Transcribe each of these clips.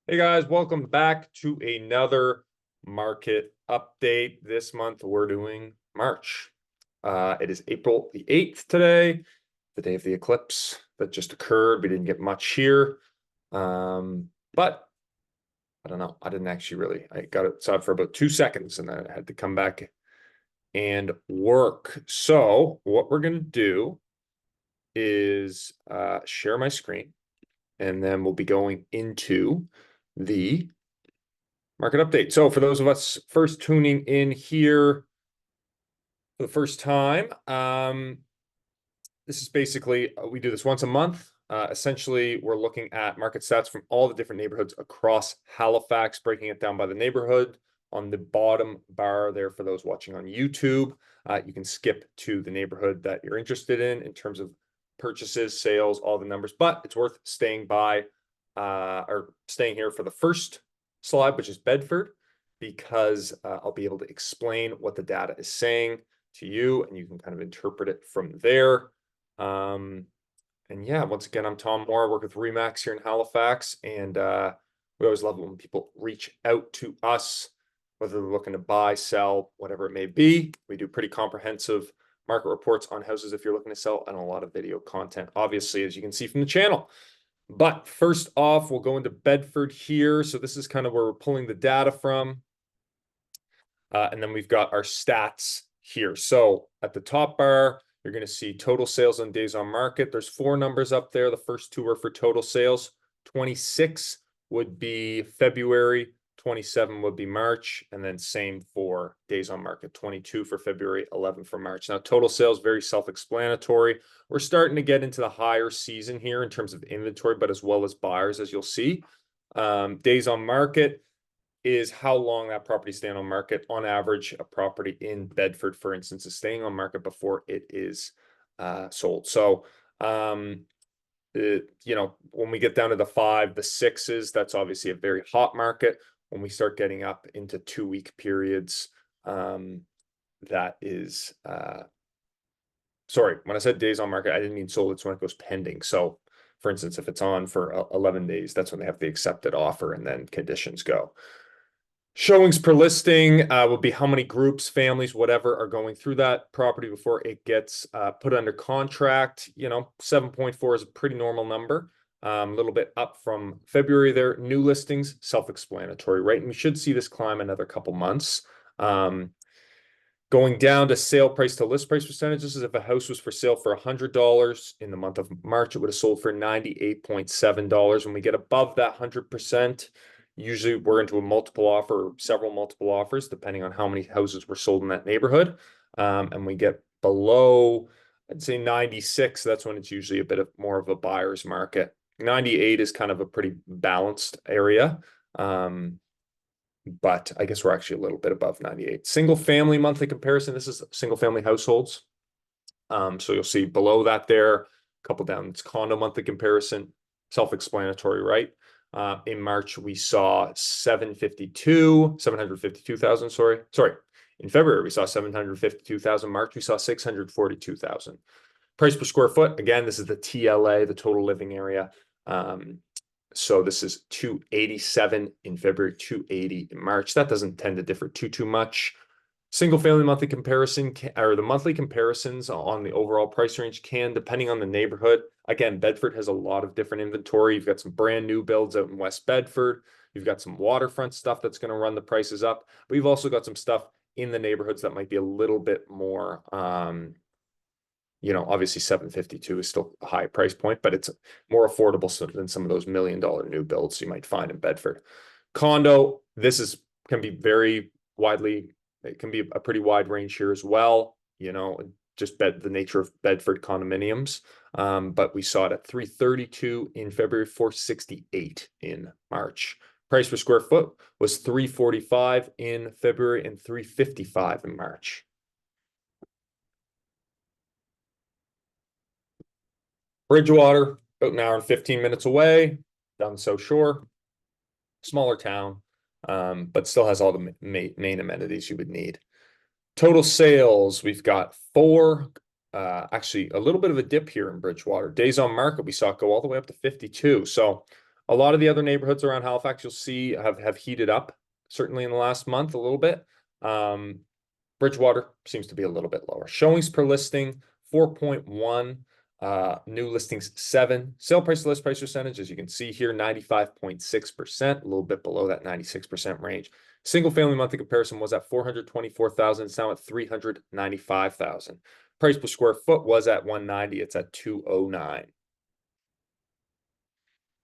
Hey guys, welcome back to another market update. This month we're doing March. It is April the 8th today, the day of the eclipse that just occurred. We didn't get much here. But I don't know. I didn't actually really. I got it saw it for about 2 seconds and then I had to come back and work. So what we're gonna do is share my screen, and then we'll be going into the market update. So for those of us first tuning in here for the first time, this is basically, we do this once a month. Essentially, we're looking at market stats from all the different neighborhoods across Halifax, breaking it down by the neighborhood. On the bottom bar there, for those watching on YouTube, you can skip to the neighborhood that you're interested in terms of purchases, sales, all the numbers. But it's worth staying by or staying here for the first slide, which is Bedford, because I'll be able to explain what the data is saying to you, and you can kind of interpret it from there. And yeah, once again, I'm Tom Moore. I work with Remax here in Halifax, and we always love it when people reach out to us, whether they're looking to buy, sell, whatever it may be. We do pretty comprehensive market reports on houses if you're looking to sell, and a lot of video content, obviously, as you can see from the channel. But first off, we'll go into Bedford here. So this is kind of where we're pulling the data from. And then we've got our stats here. So at the top bar, you're going to see total sales on days on market. There's 4 numbers up there. The first 2 are for total sales. 26 would be February, 27 would be March, and then same for days on market. 22 for February, 11 for March. Now, total sales, very self-explanatory. We're starting to get into the higher season here in terms of inventory, but as well as buyers, as you'll see. Days on market is how long that property is staying on market. On average, a property in Bedford, for instance, is staying on market before it is sold. So, when we get down to the 5, the 6s, that's obviously a very hot market. When we start getting up into 2-week periods, that is, sorry, when I said days on market, I didn't mean sold. It's when it goes pending. So, for instance, if it's on for 11 days, that's when they have the accepted offer, and then conditions go. Showings per listing will be how many groups, families, whatever, are going through that property before it gets put under contract. 7.4 is a pretty normal number. A little bit up from February there. New listings, self-explanatory, right? And we should see this climb another couple months. Going down to sale price to list price percentages, is if a house was for sale for $100 in the month of March, it would have sold for $98.7. When we get above that 100%, usually we're into a multiple offer or several multiple offers, depending on how many houses were sold in that neighborhood. And we get below, I'd say 96, that's when it's usually a bit more of a buyer's market. 98 is kind of a pretty balanced area. But I guess we're actually a little bit above 98. Single family monthly comparison. This is single family households. So you'll see below that there, a couple down, it's condo monthly comparison, self-explanatory, right? In March, we saw 752,000, sorry. In February, we saw 752,000. March, we saw 642,000. Price per square foot. Again, this is the TLA, the total living area. So this is 287 in February, 280 in March. That doesn't tend to differ too much. Single family monthly comparison, or the monthly comparisons on the overall price range can, depending on the neighborhood. Again, Bedford has a lot of different inventory. You've got some brand new builds out in West Bedford. You've got some waterfront stuff that's going to run the prices up. But you've also got some stuff in the neighborhoods that might be a little bit more, obviously 752 is still a high price point, but it's more affordable than some of those $1 million new builds you might find in Bedford. Condo, can be very widely, it can be a pretty wide range here as well, just the nature of Bedford condominiums. But we saw it at 332 in February, 468 in March. Price per square foot was 345 in February and 355 in March. Bridgewater, about an hour and 15 minutes away, down the South Shore. Smaller town, but still has all the main amenities you would need. Total sales, we've got 4. Actually, a little bit of a dip here in Bridgewater. Days on market, we saw it go all the way up to 52. So A lot of the other neighborhoods around Halifax, you'll see have heated up, certainly in the last month a little bit. Bridgewater seems to be a little bit lower. Showings per listing, 4.1. New listings, 7. Sale price to list price percentage, as you can see here, 95.6%, a little bit below that 96% range. Single family monthly comparison was at 424,000. It's now at 395,000. Price per square foot was at 190. It's at 209.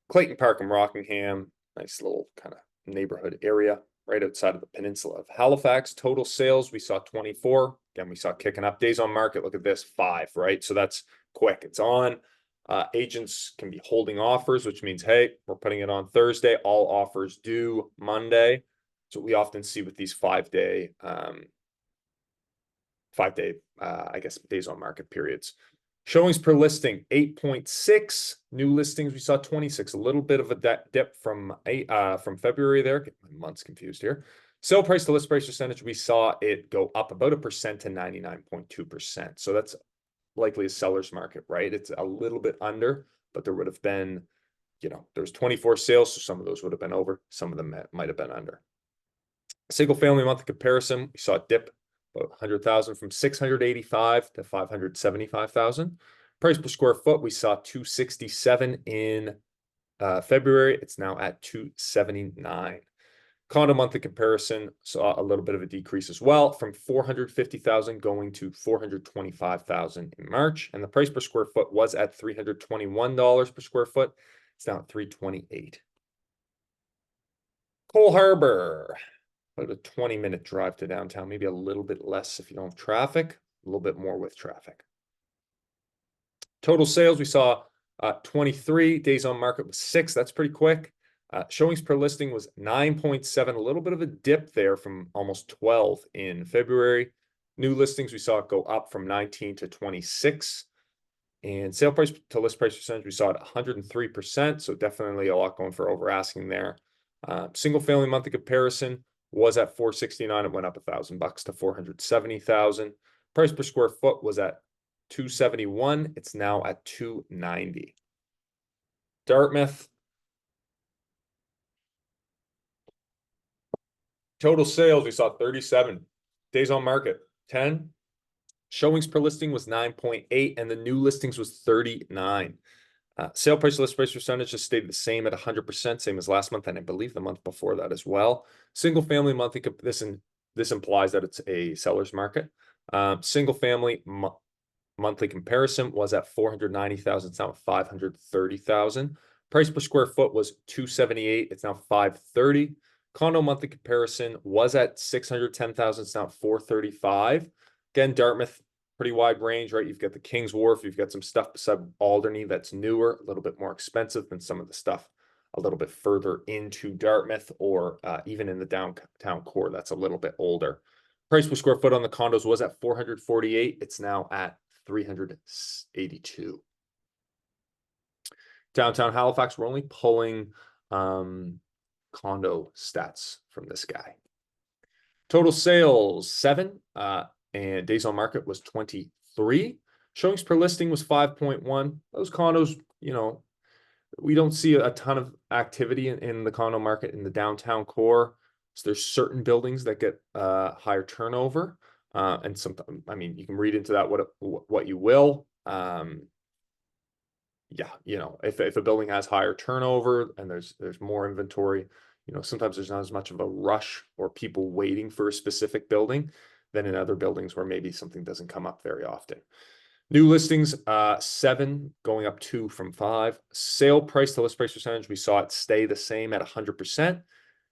Clayton Park and Rockingham, nice little kind of neighborhood area right outside of the peninsula of Halifax. Total sales, we saw 24. Again, we saw kicking up. Days on market, look at this, 5, right? So that's quick. It's on. Agents can be holding offers, which means, hey, we're putting it on Thursday. All offers due Monday. So we often see with these 5-day, I guess, days on market periods. Showings per listing, 8.6. New listings, we saw 26. A little bit of a dip from February there. Get my months confused here. Sale price to list price percentage, we saw it go up about 1% to 99.2%. So that's likely a seller's market, right? It's a little bit under, but there would have been, there's 24 sales, so some of those would have been over. Some of them might have been under. Single family monthly comparison, we saw a dip about 100,000 from 685 to 575,000. Price per square foot, we saw 267 in February. It's now at 279. Condo monthly comparison saw a little bit of a decrease as well, from 450,000 going to 425,000 in March. And the price per square foot was at $321 per square foot. It's now at $328. Cole Harbour, about a 20-minute drive to downtown, maybe a little bit less if you don't have traffic, a little bit more with traffic. Total sales, we saw 23. Days on market was 6. That's pretty quick. Showings per listing was 9.7, a little bit of a dip there from almost 12 in February. New listings, we saw it go up from 19 to 26. And sale price to list price percentage, we saw it 103%. So definitely a lot going for over asking there. Single family monthly comparison was at 469. It went up $1,000 to 470,000. Price per square foot was at 271. It's now at 290. Dartmouth. Total sales, we saw 37. Days on market, 10. Showings per listing was 9.8, and the new listings was 39. Sale price list price percentage just stayed the same at 100%, same as last month, and I believe the month before that as well. Single family monthly, this implies that it's a seller's market. Single family monthly comparison was at 490,000. It's now at 530,000. Price per square foot was 278. It's now 530. Condo monthly comparison was at 610,000. It's now 435. Again, Dartmouth, pretty wide range, right? You've got the King's Wharf. You've got some stuff beside Alderney that's newer, a little bit more expensive than some of the stuff a little bit further into Dartmouth, or even in the downtown core that's a little bit older. Price per square foot on the condos was at 448. It's now at 382. Downtown Halifax, we're only pulling condo stats from this guy. Total sales 7, and days on market was 23. Showings per listing was 5.1. Those condos, we don't see a ton of activity in the condo market in the downtown core. So there's certain buildings that get higher turnover, and sometimes, you can read into that what you will. If a building has higher turnover and there's more inventory, sometimes there's not as much of a rush or people waiting for a specific building than in other buildings where maybe something doesn't come up very often. New listings, 7, going up 2 from 5. Sale price to list price percentage, we saw it stay the same at 100%.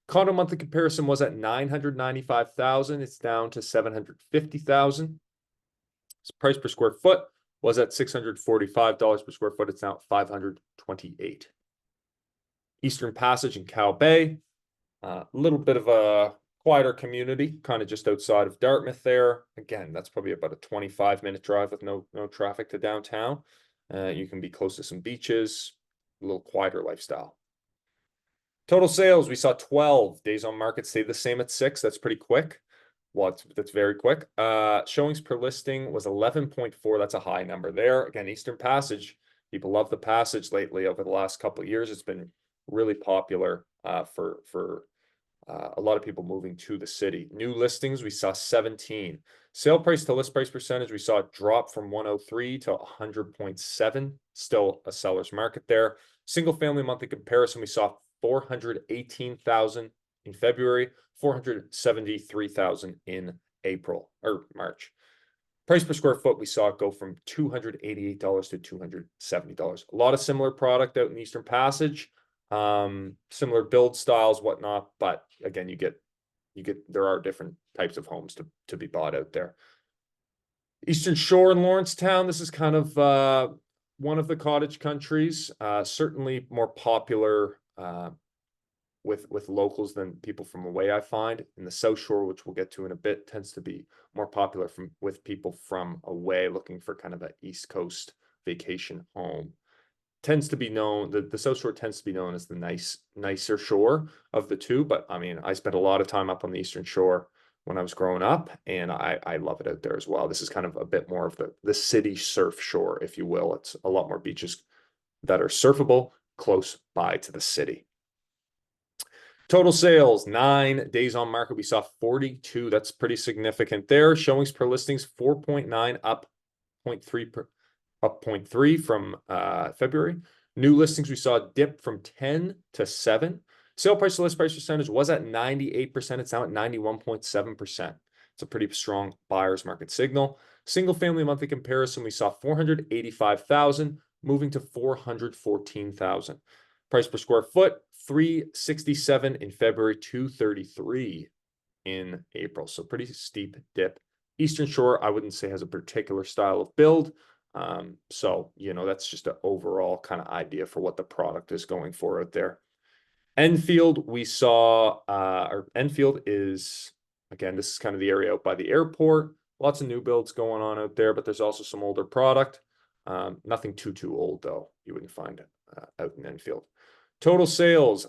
Condo monthly comparison was at 995,000. It's down to 750,000. Price per square foot was at $645 per square foot. It's now at $528. Eastern Passage in Cow Bay, a little bit of a quieter community, kind of just outside of Dartmouth there. Again, that's probably about a 25-minute drive with no traffic to downtown. You can be close to some beaches, a little quieter lifestyle. Total sales, we saw 12. Days on market stayed the same at 6. That's pretty quick. Well, that's very quick. Showings per listing was 11.4. That's a high number there. Again, Eastern Passage, people love the Passage lately. Over the last couple of years, it's been really popular for a lot of people moving to the city. New listings, we saw 17. Sale price to list price percentage, we saw it drop from 103 to 100.7. Still a seller's market there. Single family monthly comparison, we saw 418,000 in February, 473,000 in April or March. Price per square foot, we saw it go from $288 to $270. A lot of similar product out in Eastern Passage, similar build styles, whatnot. But again, there are different types of homes to be bought out there. Eastern Shore and Lawrencetown, this is kind of one of the cottage countries, certainly more popular with locals than people from away, I find. In the South Shore, which we'll get to in a bit, tends to be more popular with people from away looking for kind of an East Coast vacation home. Tends to be known, the South Shore tends to be known as the nicer shore of the two. But I mean, I spent a lot of time up on the Eastern Shore when I was growing up, and I love it out there as well. This is kind of a bit more of the city surf shore, if you will. It's a lot more beaches that are surfable close by to the city. Total sales, 9 days on market. We saw 42. That's pretty significant there. Showings per listings, 4.9, up 0.3 from February. New listings, we saw a dip from 10 to 7. Sale price to list price percentage was at 98%. It's now at 91.7%. It's a pretty strong buyer's market signal. Single family monthly comparison, we saw 485,000 moving to 414,000. Price per square foot, $367 in February, $233 in April. So pretty steep dip. Eastern Shore, I wouldn't say has a particular style of build. So, that's just an overall kind of idea for what the product is going for out there. Enfield, we saw, Enfield is, again, this is kind of the area out by the airport. Lots of new builds going on out there, but there's also some older product. Nothing too old, though. You wouldn't find it out in Enfield. Total sales,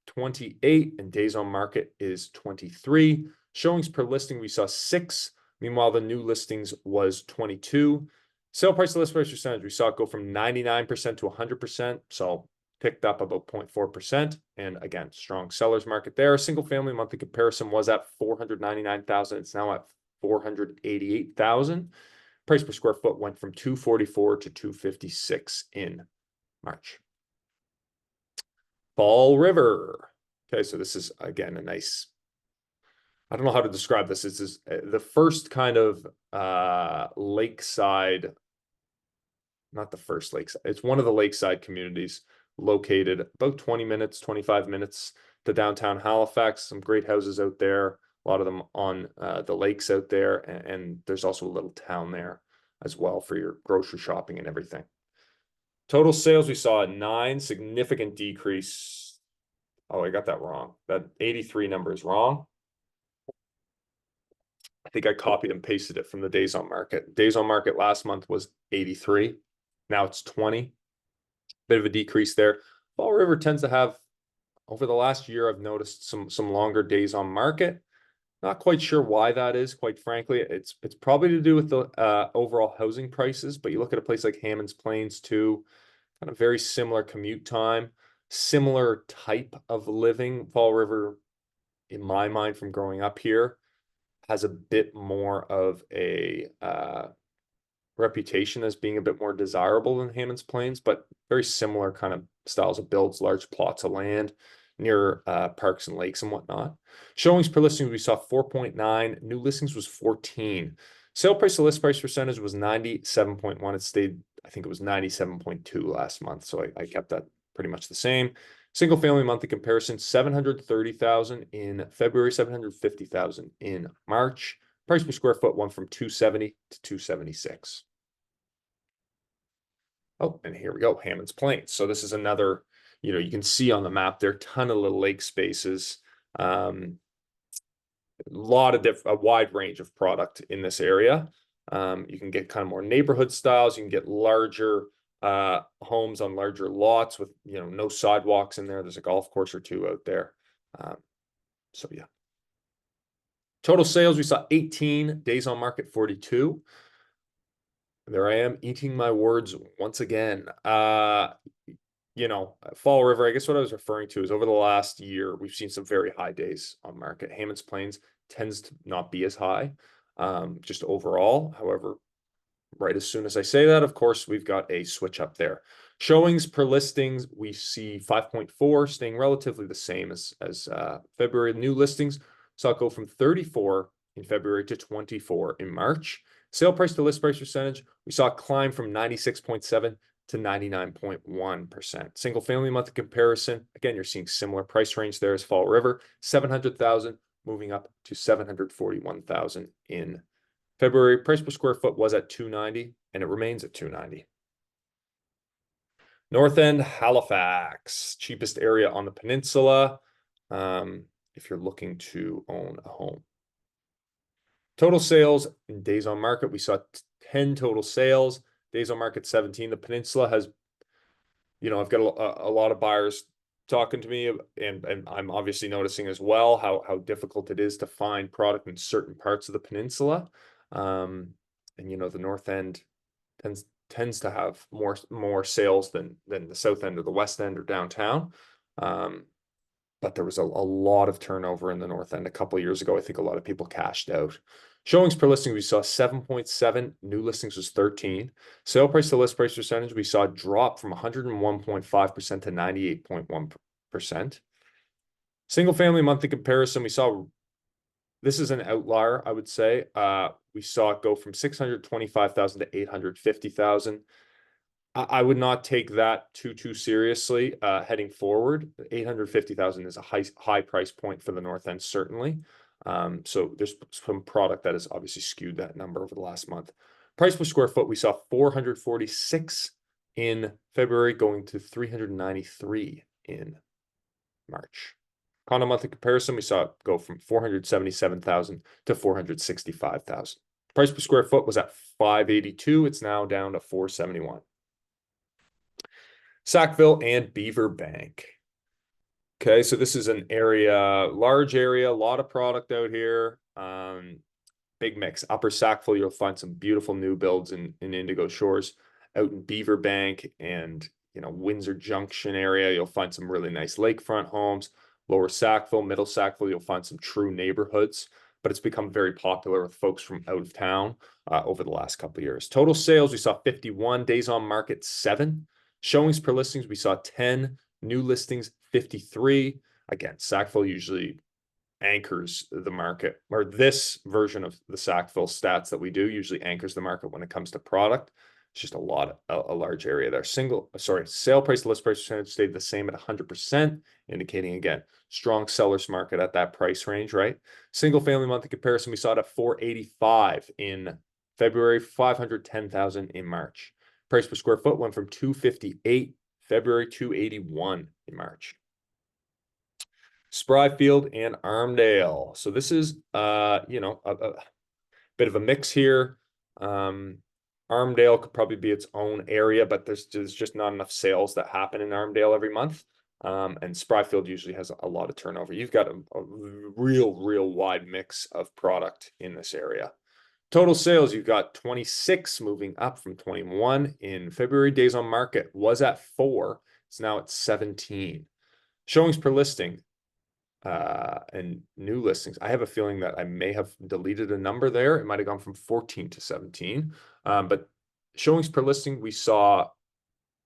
28, and days on market is 23. Showings per listing, we saw 6. Meanwhile, the new listings was 22. Sale price to list price percentage, we saw it go from 99% to 100%. So picked up about 0.4%. And again, strong seller's market there. Single family monthly comparison was at 499,000. It's now at 488,000. Price per square foot went from 244 to 256 in March. Fall River. Okay, so this is, again, a nice, I don't know how to describe this. This is the first kind of lakeside, not the first lakeside. It's one of the lakeside communities located about 20 minutes, 25 minutes to downtown Halifax. Some great houses out there, a lot of them on the lakes out there. And there's also a little town there as well for your grocery shopping and everything. Total sales, we saw a 9, significant decrease. Oh, I got that wrong. That 83 number is wrong. I think I copied and pasted it from the days on market. Days on market last month was 83. Now it's 20. Bit of a decrease there. Fall River tends to have, over the last year, I've noticed some longer days on market. Not quite sure why that is, quite frankly. It's probably to do with the overall housing prices, but you look at a place like Hammonds Plains too, kind of very similar commute time, similar type of living. Fall River, in my mind, from growing up here, has a bit more of a reputation as being a bit more desirable than Hammonds Plains, but very similar kind of styles of builds, large plots of land near parks and lakes and whatnot. Showings per listing, we saw 4.9. New listings was 14. Sale price to list price percentage was 97.1. It stayed, I think it was 97.2 last month. So I kept that pretty much the same. Single family monthly comparison, 730,000 in February, 750,000 in March. Price per square foot went from 270 to 276. Oh, and here we go, Hammonds Plains. So this is another, you can see on the map there, ton of little lake spaces. A wide range of product in this area. You can get kind of more neighborhood styles. You can get larger homes on larger lots with, no sidewalks in there. There's a golf course or two out there. So yeah. Total sales, we saw 18, days on market 42. There I am eating my words once again. you know, Fall River, I guess what I was referring to is over the last year, we've seen some very high days on market. Hammonds Plains tends to not be as high, just overall. However, right as soon as I say that, of course, we've got a switch up there. Showings per listings, we see 5.4 staying relatively the same as February. New listings saw it go from 34 in February to 24 in March. Sale price to list price percentage, we saw it climb from 96.7 to 99.1%. Single family monthly comparison, again, you're seeing similar price range there as Fall River, 700,000 moving up to 741,000 in February. Price per square foot was at 290 and it remains at 290. North End Halifax, cheapest area on the peninsula, if you're looking to own a home. Total sales in days on market, we saw 10 total sales. Days on market 17. The peninsula has, you know, I've got a lot of buyers talking to me, and I'm obviously noticing as well how difficult it is to find product in certain parts of the peninsula. And you know, the North End tends to have more sales than the South End or the West End or downtown. But there was a lot of turnover in the North End a couple of years ago. I think a lot of people cashed out. Showings per listing, we saw 7.7. New listings was 13. Sale price to list price percentage, we saw a drop from 101.5% to 98.1%. Single family monthly comparison, we saw, this is an outlier, I would say. We saw it go from 625,000 to 850,000. I would not take that too seriously heading forward. 850,000 is a high price point for the North End, certainly. So there's some product that has obviously skewed that number over the last month. Price per square foot, we saw 446 in February, going to 393 in March. Condo monthly comparison, we saw it go from 477,000 to 465,000. Price per square foot was at 582. It's now down to 471. Sackville and Beaverbank. Okay, so this is an area, large area, a lot of product out here. Big mix. Upper Sackville, you'll find some beautiful new builds in Indigo Shores. Out in Beaverbank and, you know, Windsor Junction area, you'll find some really nice lakefront homes. Lower Sackville, Middle Sackville, you'll find some true neighborhoods, but it's become very popular with folks from out of town over the last couple of years. Total sales, we saw 51. Days on market, 7. Showings per listings, we saw 10. New listings, 53. Again, Sackville usually anchors the market, or this version of the Sackville stats that we do usually anchors the market when it comes to product. It's just a large area there. Sale price to list price percentage stayed the same at 100%, indicating again, strong seller's market at that price range, right? Single family monthly comparison, we saw it at 485 in February, 510,000 in March. Price per square foot went from 258 February, 281 in March. Spryfield and Armdale. So this is you know, a bit of a mix here. Armdale could probably be its own area, but there's just not enough sales that happen in Armdale every month. And Spryfield usually has a lot of turnover. You've got a real wide mix of product in this area. Total sales, you've got 26 moving up from 21 in February. Days on market was at 4. It's now at 17. Showings per listing and new listings. I have a feeling that I may have deleted a number there. It might have gone from 14 to 17. But showings per listing, we saw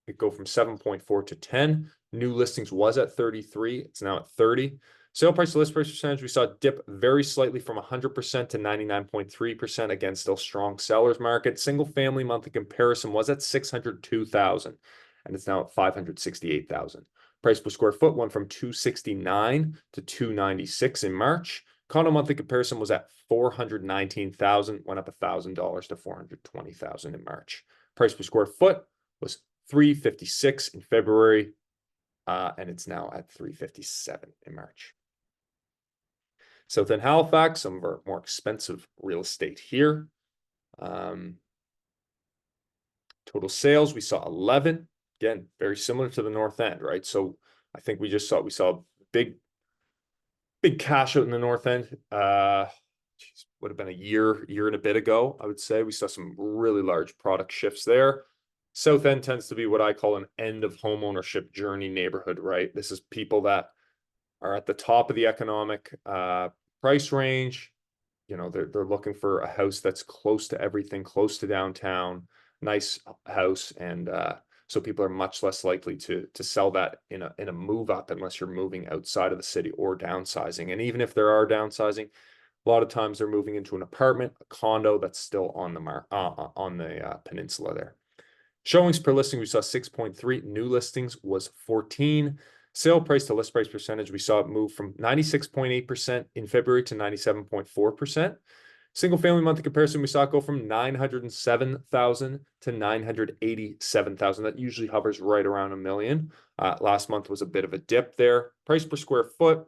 it go from 7.4 to 10. New listings was at 33. It's now at 30. Sale price to list price percentage, we saw it dip very slightly from 100% to 99.3%. Again, still strong seller's market. Single family monthly comparison was at 602,000 and it's now at 568,000. Price per square foot went from 269 to 296 in March. Condo monthly comparison was at 419,000, went up $1,000 to 420,000 in March. Price per square foot was 356 in February, and it's now at 357 in March. South End Halifax, some of our more expensive real estate here. Total sales, we saw 11. Again, very similar to the North End, right? So I think we saw big cash out in the North End. Would have been a year and a bit ago, I would say. We saw some really large product shifts there. South End tends to be what I call an end of home ownership journey neighborhood, right? This is people that are at the top of the economic price range. You know, they're looking for a house that's close to everything, close to downtown, nice house, and so people are much less likely to sell that in a move up unless you're moving outside of the city or downsizing. And even if there are downsizing, a lot of times they're moving into an apartment, a condo that's still on the peninsula there. Showings per listing, we saw 6.3. New listings was 14. Sale price to list price percentage, we saw it move from 96.8% in February to 97.4%. Single family monthly comparison, we saw it go from 907,000 to 987,000. That usually hovers right around $1 million. Last month was a bit of a dip there. Price per square foot,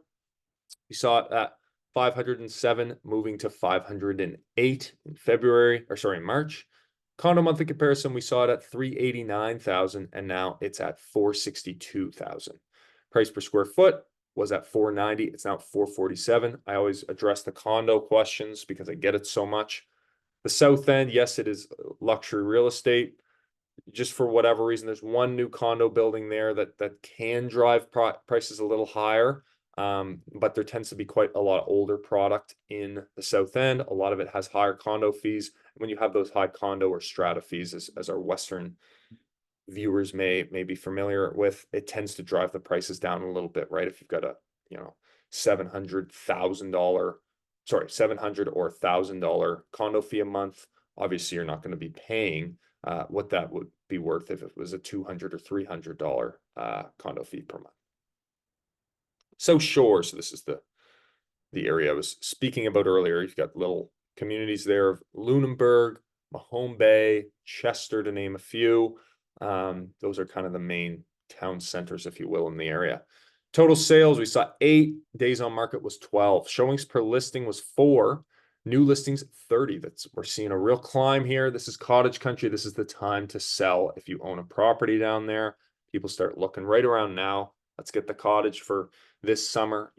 we saw it at 507 moving to 508 in February, or sorry, March. Condo monthly comparison, we saw it at 389,000 and now it's at 462,000. Price per square foot was at 490. It's now 447. I always address the condo questions because I get it so much. The South End, yes, it is luxury real estate. Just for whatever reason, there's one new condo building there that can drive prices a little higher. But there tends to be quite a lot of older product in the South End. A lot of it has higher condo fees. When you have those high condo or strata fees, as our Western viewers may be familiar with, it tends to drive the prices down a little bit, right? If you've got a, $700 or $1,000 condo fee a month, obviously you're not going to be paying what that would be worth if it was a $200 or $300 condo fee per month. South Shore, so this is the area I was speaking about earlier. You've got little communities there of Lunenburg, Mahone Bay, Chester, to name a few. Those are kind of the main town centers, if you will, in the area. Total sales, we saw 8. Days on market was 12. Showings per listing was 4. New listings 30. We're seeing a real climb here. This is cottage country. This is the time to sell if you own a property down there. People start looking right around now. Let's get the cottage for this summer,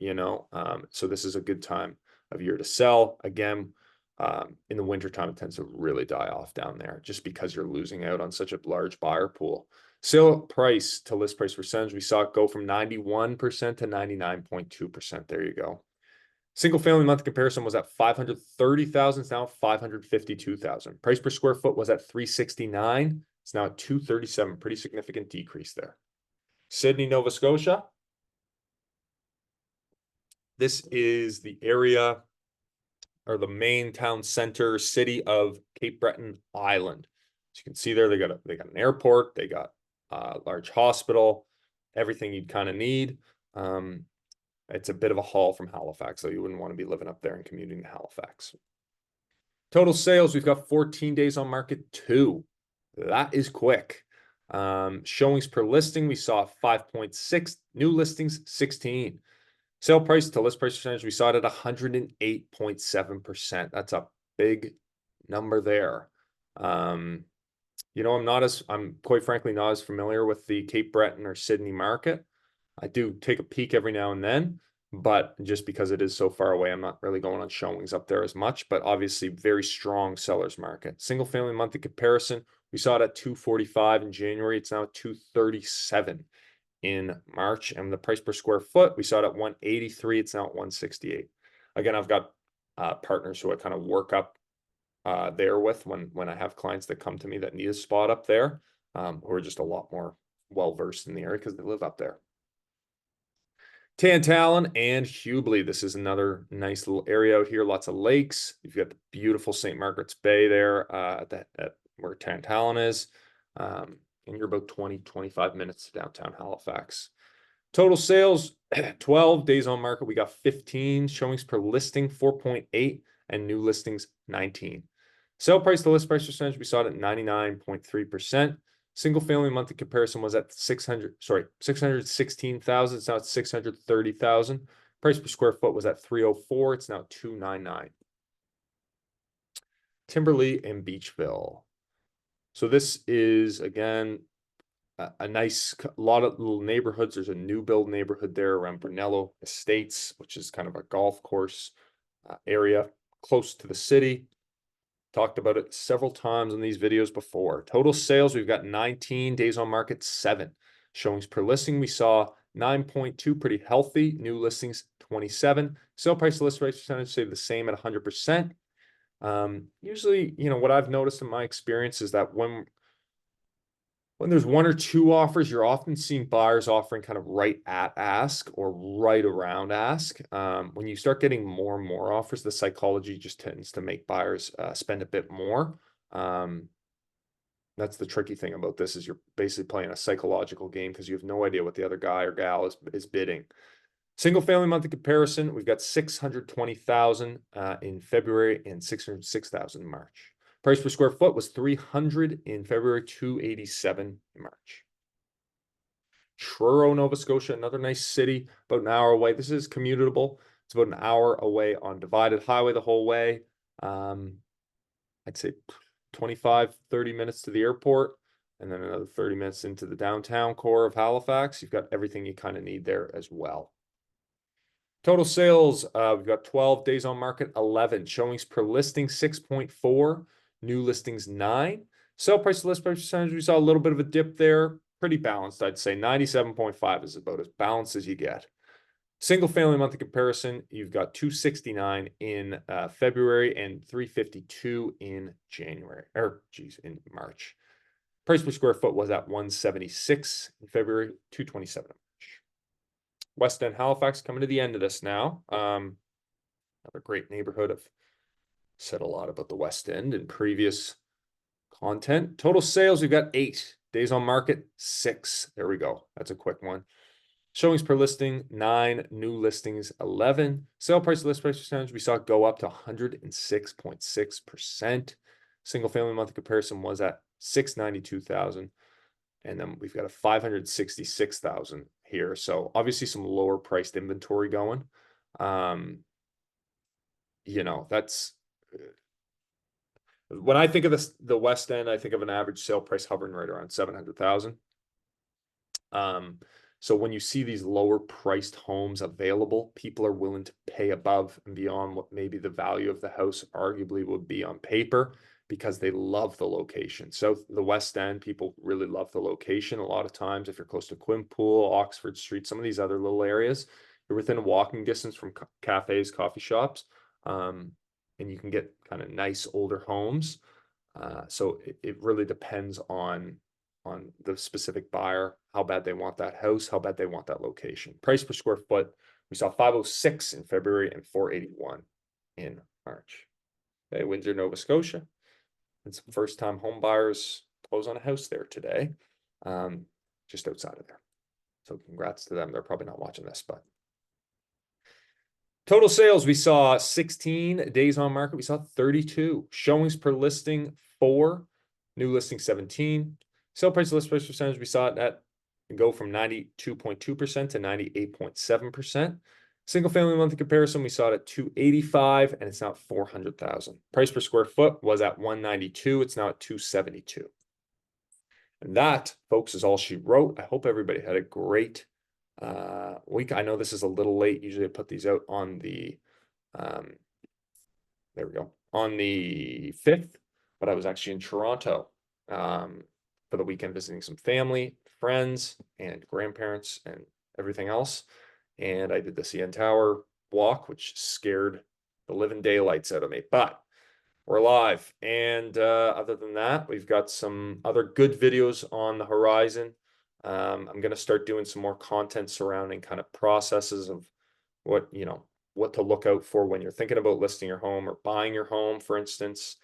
so this is a good time of year to sell. Again, in the wintertime, it tends to really die off down there just because you're losing out on such a large buyer pool. Sale price to list price percentage, we saw it go from 91% to 99.2%. There you go. Single family monthly comparison was at 530,000. It's now 552,000. Price per square foot was at 369. It's now at 237. Pretty significant decrease there. Sydney, Nova Scotia. This is the area or the main town center city of Cape Breton Island. As you can see there, they got an airport, they got a large hospital, everything you'd kind of need. It's a bit of a haul from Halifax, so you wouldn't want to be living up there and commuting to Halifax. Total sales, we've got 14 days on market, 2. That is quick. Showings per listing, we saw 5.6. New listings, 16. Sale price to list price percentage, we saw it at 108.7%. That's a big number there. I'm quite frankly not as familiar with the Cape Breton or Sydney market. I do take a peek every now and then, but just because it is so far away, I'm not really going on showings up there as much, but obviously very strong sellers market. Single family monthly comparison, we saw it at 245 in January. It's now at 237 in March, and the price per square foot, we saw it at 183. It's now at 168. Again, I've got partners who I kind of work up there with when I have clients that come to me that need a spot up there, who are just a lot more well-versed in the area because they live up there. Tantallon and Hubley. This is another nice little area out here. Lots of lakes. You've got the beautiful St. Margaret's Bay there at where Tantallon is. And you're about 20-25 minutes to downtown Halifax. Total sales, 12. Days on market, we got 15. Showings per listing, 4.8. And new listings, 19. Sale price to list price percentage, we saw it at 99.3%. Single family monthly comparison was at 616,000. It's now at 630,000. Price per square foot was at 304. It's now 299. Timberlea and Beechville. So this is, again, a nice, lot of little neighborhoods. There's a new build neighborhood there around Brunello Estates, which is kind of a golf course area close to the city. Talked about it several times in these videos before. Total sales, we've got 19, days on market 7. Showings per listing, we saw 9.2, pretty healthy. New listings 27. Sale price to list price percentage stayed the same at 100%. Usually, what I've noticed in my experience is that when there's 1 or 2 offers, you're often seeing buyers offering kind of right at ask or right around ask. When you start getting more and more offers, the psychology just tends to make buyers spend a bit more. That's the tricky thing about this, is you're basically playing a psychological game because you have no idea what the other guy or gal is bidding. Single family monthly comparison, we've got 620,000 in February and 606,000 in March. Price per square foot was 300 in February, 287 in March. Truro, Nova Scotia, another nice city, about an hour away. This is commutable. It's about an hour away on divided highway the whole way. I'd say 25, 30 minutes to the airport, and then another 30 minutes into the downtown core of Halifax. You've got everything you kind of need there as well. Total sales, we've got 12, days on market 11, showings per listing 6.4, new listings 9. Sale price to list price percentage, we saw a little bit of a dip there. Pretty balanced, I'd say. 97.5 is about as balanced as you get. Single family monthly comparison, you've got 269 in February and 352 in in March. Price per square foot was at 176 in February, 227 in March. West End Halifax, coming to the end of this now. Another great neighborhood. I've said a lot about the West End in previous content. Total sales, we've got 8. Days on market 6. There we go. That's a quick one. Showings per listing 9, new listings 11. Sale price to list price percentage, we saw it go up to 106.6%. Single family monthly comparison was at 692,000. And then we've got a 566,000 here. So obviously some lower priced inventory going. That's when I think of the West End, I think of an average sale price hovering right around 700,000. So when you see these lower priced homes available, people are willing to pay above and beyond what maybe the value of the house arguably would be on paper, because they love the location. So the West End, people really love the location. A lot of times, if you're close to Quimpool, Oxford Street, some of these other little areas, you're within a walking distance from cafes, coffee shops, and you can get kind of nice older homes. So it really depends on the specific buyer, how bad they want that house, how bad they want that location. Price per square foot, we saw 506 in February and 481 in March. Okay, Windsor, Nova Scotia. And some first-time home buyers close on a house there today, just outside of there. So congrats to them. They're probably not watching this, but total sales, we saw 16, days on market, we saw 32. Showings per listing 4, new listing 17. Sale price to list price percentage, we saw it go from 92.2% to 98.7%. Single family monthly comparison, we saw it at 285, and it's now at 400,000. Price per square foot was at 192. It's now at 272. And that, folks, is all she wrote. I hope everybody had a great week. I know this is a little late. Usually I put these out on the, there we go, on the 5th, but I was actually in Toronto for the weekend visiting some family, friends, and grandparents and everything else. And I did the CN Tower walk, which scared the living daylights out of me, but we're live. And other than that, we've got some other good videos on the horizon. I'm going to start doing some more content surrounding kind of processes of what to look out for when you're thinking about listing your home or buying your home, for instance.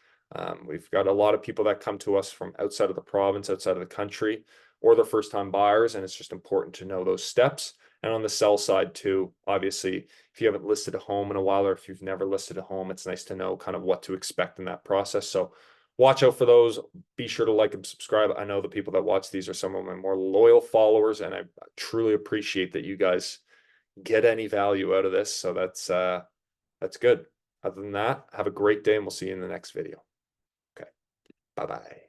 We've got a lot of people that come to us from outside of the province, outside of the country, or they're first-time buyers, and it's just important to know those steps. And on the sell side too, obviously, if you haven't listed a home in a while, or if you've never listed a home, it's nice to know kind of what to expect in that process. So watch out for those. Be sure to like and subscribe. I know the people that watch these are some of my more loyal followers, and I truly appreciate that you guys get any value out of this. So that's good. Other than that, have a great day, and we'll see you in the next video. Okay, bye-bye.